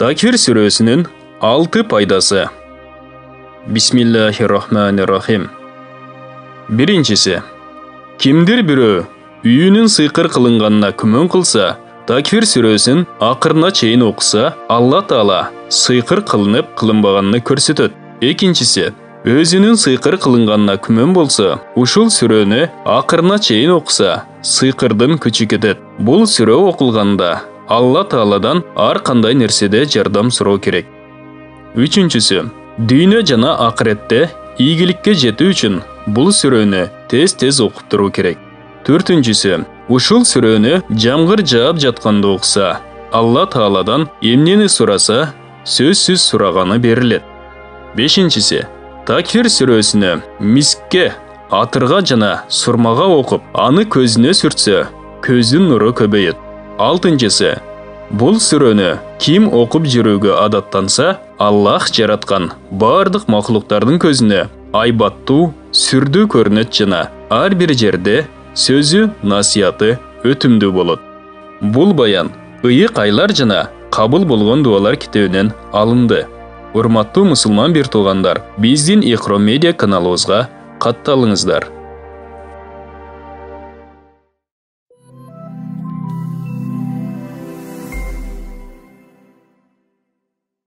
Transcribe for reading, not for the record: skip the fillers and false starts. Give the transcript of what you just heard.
Таквир сүресінің 6 пайдасы. Бисмиллахиррахманиррахим. Биринчisi, kimdir biri үйінің сыйқыр қылынғанына күмән қылса, Таквир сүресін ақырына чейін оқыса, Алла Таала сыйқыр қылынып қылынбағанны көрсетеді. Екіншisi, өзінің сыйқыр қылынғанына күмән болса, ушул сүрені ақырына чейін оқыса, сыйқырдың күчі кетеді. Бұл сүре оқылғанда Алла Тааладан ар қандай нәрседе жардам сұрау керек. Үчүнчүсү, дүйнө жана акыретте ийгиликке жетүү үчүн бул сүрөнү тез окуп туруу керек. Төртүнчүсү, ушул сүрөнү жамгыр жаап жатканда окуса, Алла Тааладан эмнени сураса, сөзсүз сураганы берилет. Бешинчиси, Таквир сүрөсүнө мискке, атырга жана сурмага окуп, аны көзүнө сүртсө, көзүн нуру көбөйөт. Алтынчысы, бұл сүрені ким оқып жүрүүгө адаттанса, Аллах жараткан бардык мақлуктардын көзүнө айбаттуу, сүрдүү көрүнөт жана ар бир жерде сөзү, насыяты өтүмдүү болот. Бул баян ыйык айлар жана кабыл болгон дуалар китебинен алынды. Урматтуу мусулман бир туугандар, биздин Иqro Media каналыбызга катталыңыздар.